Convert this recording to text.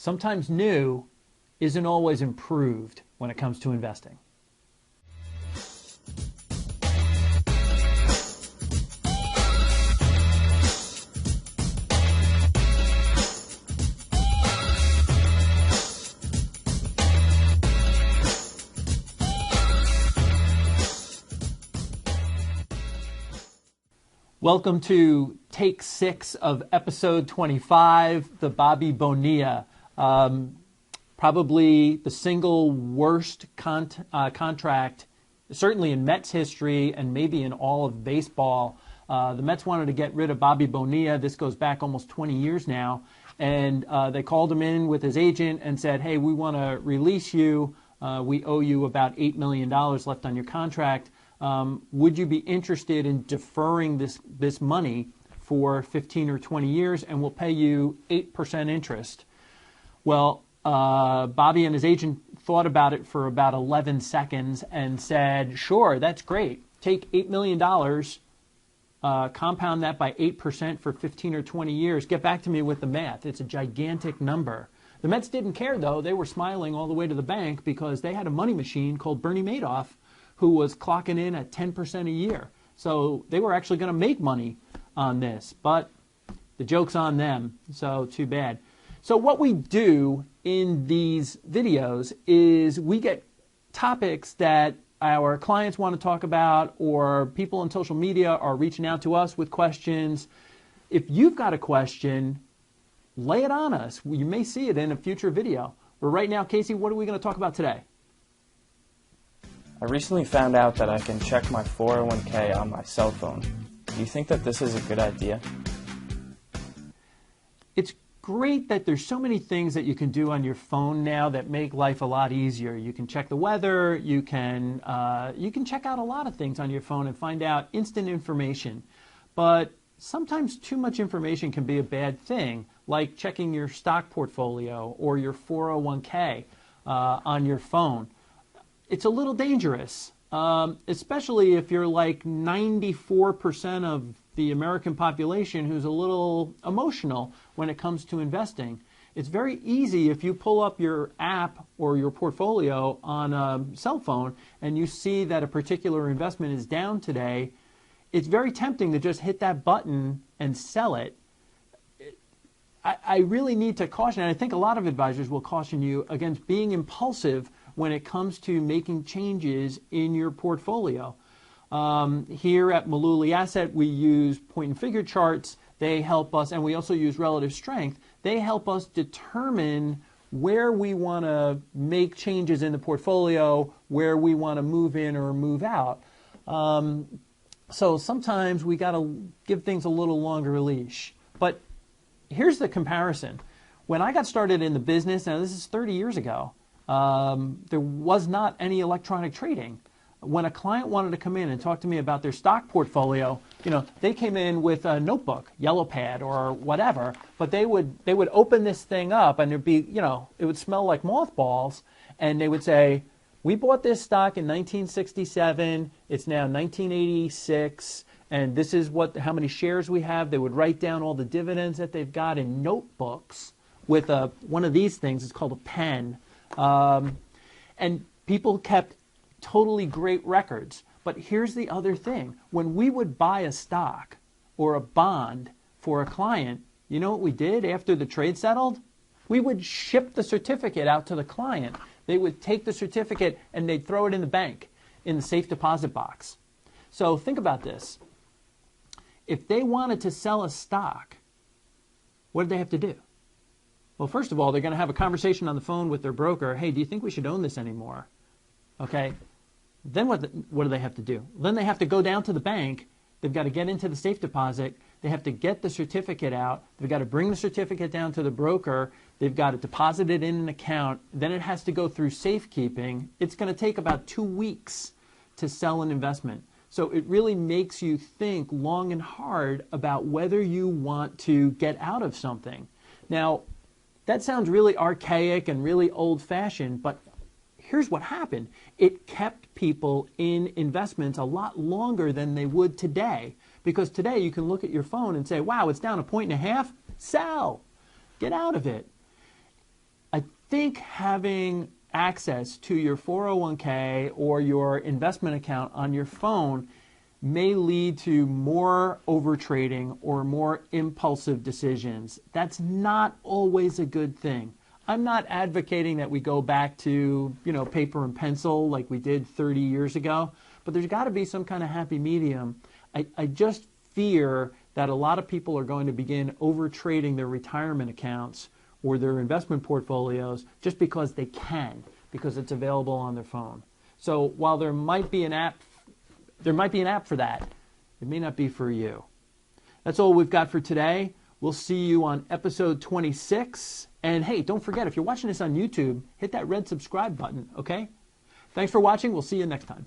Sometimes new isn't always improved when it comes to investing. Welcome to take 6 of episode 25, the Bobby Bonilla. Probably the single worst contract, certainly in Mets history and maybe in all of baseball. The Mets wanted to get rid of Bobby Bonilla. This goes back almost 20 years now. And they called him in with his agent and said, hey, we want to release you. We owe you about $8 million left on your contract. Would you be interested in deferring this money for 15 or 20 years, and we'll pay you 8% interest? Well, Bobby and his agent thought about it for about 11 seconds and said, sure, that's great. Take $8 million, compound that by 8% for 15 or 20 years. Get back to me with the math. It's a gigantic number. The Mets didn't care, though. They were smiling all the way to the bank because they had a money machine called Bernie Madoff, who was clocking in at 10% a year. So they were actually going to make money on this, but the joke's on them, so too bad. So what we do in these videos is we get topics that our clients want to talk about, or people on social media are reaching out to us with questions. If you've got a question, lay it on us. You may see it in a future video. But right now, Casey, what are we going to talk about today? I recently found out that I can check my 401k on my cell phone. Do you think that this is a good idea? It's great that there's so many things that you can do on your phone now that make life a lot easier. You can check the weather, you can check out a lot of things on your phone and find out instant information. But sometimes too much information can be a bad thing, like checking your stock portfolio or your 401k on your phone. It's a little dangerous, especially if you're like 94% of the American population who's a little emotional when it comes to investing. It's very easy if you pull up your app or your portfolio on a cell phone and you see that a particular investment is down today. It's very tempting to just hit that button and sell it. I really need to caution, and I think a lot of advisors will caution you against being impulsive when it comes to making changes in your portfolio. Here at Mullooly Asset, we use point and figure charts. They help us, and we also use relative strength. They help us determine where we want to make changes in the portfolio, where we want to move in or move out. So sometimes we got to give things a little longer leash. But here's the comparison. When I got started in the business, now this is 30 years ago, there was not any electronic trading. When a client wanted to come in and talk to me about their stock portfolio, they came in with a notebook, yellow pad or whatever, but they would open this thing up and it'd be, it would smell like mothballs, and they would say, we bought this stock in 1967, it's now 1986, and this is how many shares we have. They would write down all the dividends that they've got in notebooks with one of these things. It's called a pen. And people kept totally great records. But here's the other thing. When we would buy a stock or a bond for a client, you know what we did after the trade settled? We would ship the certificate out to the client. They would take the certificate and they'd throw it in the bank, in the safe deposit box. So think about this. If they wanted to sell a stock, what did they have to do? Well, first of all, they're going to have a conversation on the phone with their broker. Hey, do you think we should own this anymore? Okay. Then what do they have to do? Then they have to go down to the bank. They've got to get into the safe deposit. They have to get the certificate out. They've got to bring the certificate down to the broker. They've got to deposit it in an account. Then it has to go through safekeeping. It's going to take about 2 weeks to sell an investment. So it really makes you think long and hard about whether you want to get out of something. Now, that sounds really archaic and really old-fashioned, but here's what happened. It kept people in investments a lot longer than they would today, because today you can look at your phone and say, wow, it's down 1.5 points. Sell. Get out of it. think having access to your 401k or your investment account on your phone may lead to more overtrading or more impulsive decisions. That's not always a good thing. I'm not advocating that we go back to, paper and pencil like we did 30 years ago, but there's got to be some kind of happy medium. I just fear that a lot of people are going to begin overtrading their retirement accounts or their investment portfolios just because they can, because it's available on their phone. So while there might be an app for that, it may not be for you. That's all we've got for today. We'll see you on episode 26. And hey, don't forget, if you're watching this on YouTube, hit that red subscribe button, okay? Thanks for watching. We'll see you next time.